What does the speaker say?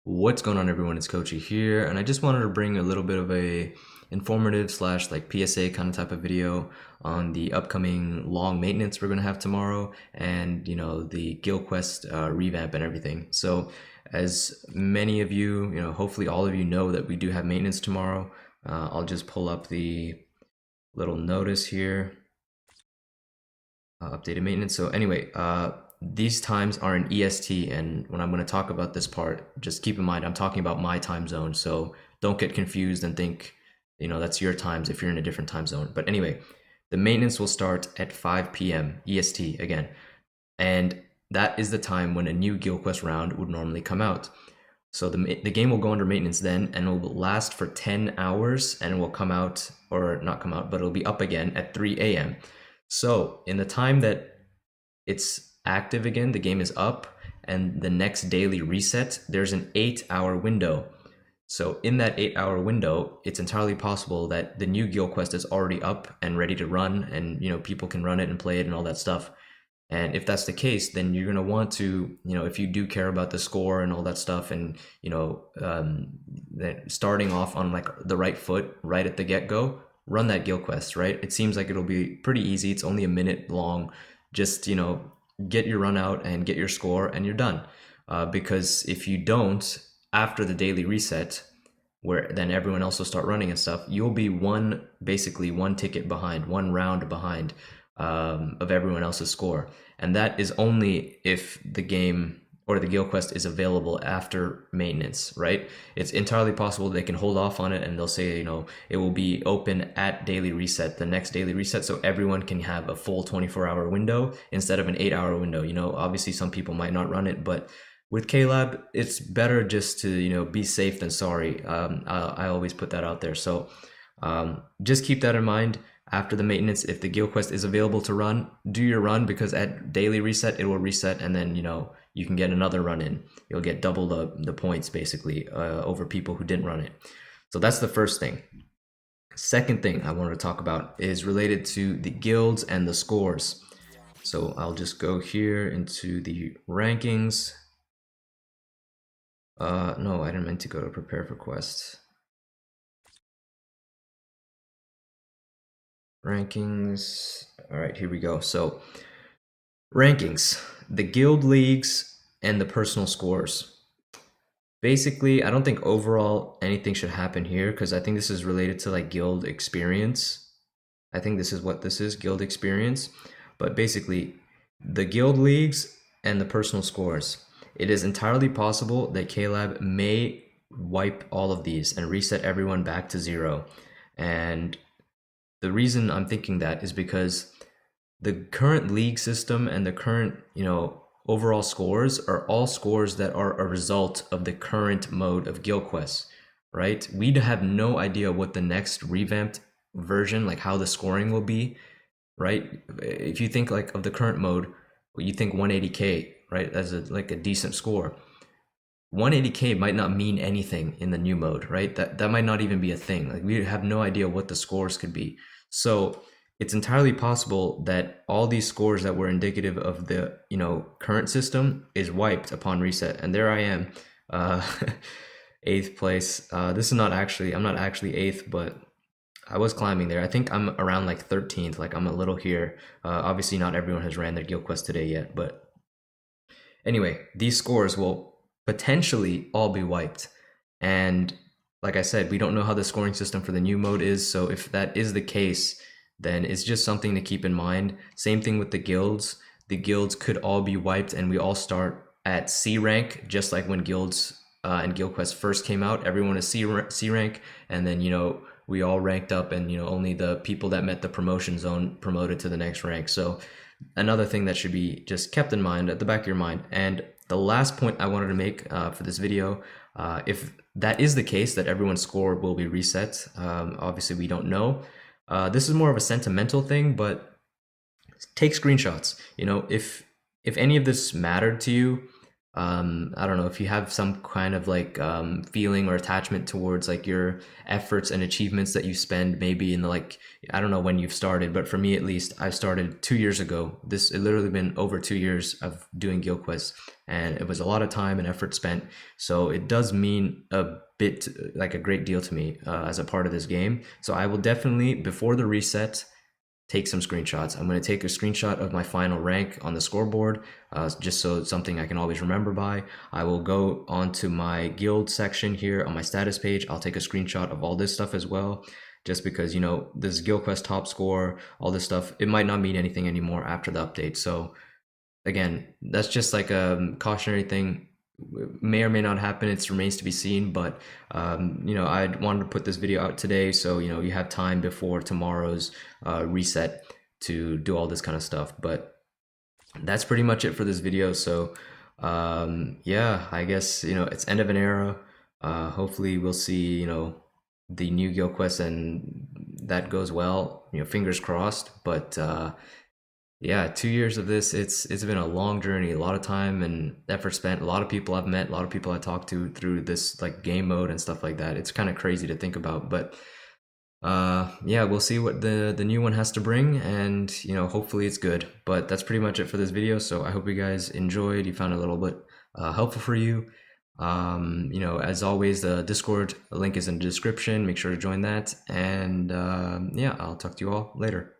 What's going on, everyone? It's Kochyy here, and I just wanted to bring a little bit of a informative slash like PSA kind of type of video on the upcoming long maintenance we're gonna have tomorrow, and the Guild Quest revamp and everything. So, as many of you, hopefully all of you know that we do have maintenance tomorrow. I'll just pull up the little notice here. Updated maintenance. So anyway, these times are in EST, and when I'm going to talk about this part, just keep in mind I'm talking about my time zone, so don't get confused and think that's your times if you're in a different time zone. But anyway, the maintenance will start at 5 p.m. EST again, and that is the time when a new Guild Quest round would normally come out. So the game will go under maintenance then, and it will last for 10 hours, and it will come out, or not come out, but it'll be up again at 3 a.m. So in the time that it's active again, the game is up, and the next daily reset, there's an 8-hour window. So in that 8-hour window, it's entirely possible that the new Guild Quest is already up and ready to run, and people can run it and play it and all that stuff. And if that's the case, then you're going to want to, if you do care about the score and all that stuff, and, starting off on like the right foot right at the get-go, run that Guild Quest, right? It seems like it'll be pretty easy. It's only a minute long. Just, get your run out and get your score and you're done. Because if you don't, after the daily reset, where then everyone else will start running and stuff, you'll be basically one ticket behind, one round behind of everyone else's score. And that is only if the game or the Guild Quest is available after maintenance, right? It's entirely possible they can hold off on it and they'll say, it will be open at daily reset, the next daily reset, so everyone can have a full 24-hour window instead of an 8-hour window. Obviously some people might not run it, but with KLab, it's better just to, be safe than sorry. I always put that out there. So just keep that in mind. After the maintenance, if the Guild Quest is available to run, do your run, because at daily reset, it will reset, and then, you can get another run in. You'll get double the points, basically, over people who didn't run it. So that's the first thing. Second thing I wanted to talk about is related to the guilds and the scores. So I'll just go here into the rankings. No, I didn't mean to go to prepare for quests. Rankings. All right, here we go. So rankings, the guild leagues and the personal scores. Basically, I don't think overall anything should happen here, because I think this is related to like guild experience. I think this is what this is, guild experience. But basically, the guild leagues and the personal scores. It is entirely possible that KLab may wipe all of these and reset everyone back to 0. And the reason I'm thinking that is because the current league system and the current, overall scores are all scores that are a result of the current mode of Guild Quest, right? We have no idea what the next revamped version, like how the scoring will be, right? If you think like of the current mode, you think 180k, right? As a decent score. 180k might not mean anything in the new mode, right? That might not even be a thing. Like, we have no idea what the scores could be. So it's entirely possible that all these scores that were indicative of the current system is wiped upon reset. And there I am, 8th place. This is not actually, I'm not actually 8th, but I was climbing there. I think I'm around like 13th, like I'm a little here. Obviously not everyone has ran their Guild Quest today yet, but anyway, these scores will potentially all be wiped. And like I said, we don't know how the scoring system for the new mode is. So if that is the case, then it's just something to keep in mind. Same thing with the guilds. The guilds could all be wiped, and we all start at C rank, just like when guilds and Guild Quest first came out. Everyone is C rank, and then we all ranked up, and only the people that met the promotion zone promoted to the next rank. So another thing that should be just kept in mind at the back of your mind. And the last point I wanted to make for this video, if that is the case, that everyone's score will be reset, obviously we don't know. This is more of a sentimental thing, but take screenshots. If any of this mattered to you, I don't know if you have some kind of like feeling or attachment towards like your efforts and achievements that you spend maybe in the like, I don't know when you've started, but for me at least, I started 2 years ago. This it literally been over 2 years of doing guild quests, and it was a lot of time and effort spent. So it does mean a bit, like a great deal to me as a part of this game. So I will definitely, before the reset, take some screenshots. I'm going to take a screenshot of my final rank on the scoreboard, just so it's something I can always remember by. I will go onto my guild section here on my status page. I'll take a screenshot of all this stuff as well, just because, you know, this guild quest top score, all this stuff, it might not mean anything anymore after the update. So again, that's just like a cautionary thing. May or may not happen. It remains to be seen. But you know, I wanted to put this video out today, so you know you have time before tomorrow's reset to do all this kind of stuff. But that's pretty much it for this video. So yeah, I guess you know it's end of an era. Hopefully, we'll see the new guild quest and that goes well. You know, fingers crossed. But yeah, 2 years of this, it's been a long journey, a lot of time and effort spent, a lot of people I've met, a lot of people I talked to through this like game mode and stuff like that. It's kind of crazy to think about, but yeah, we'll see what the new one has to bring, and you know, hopefully it's good. But that's pretty much it for this video. So I hope you guys enjoyed, you found it a little bit helpful for you. You know, as always, the Discord link is in the description. Make sure to join that, and yeah, I'll talk to you all later.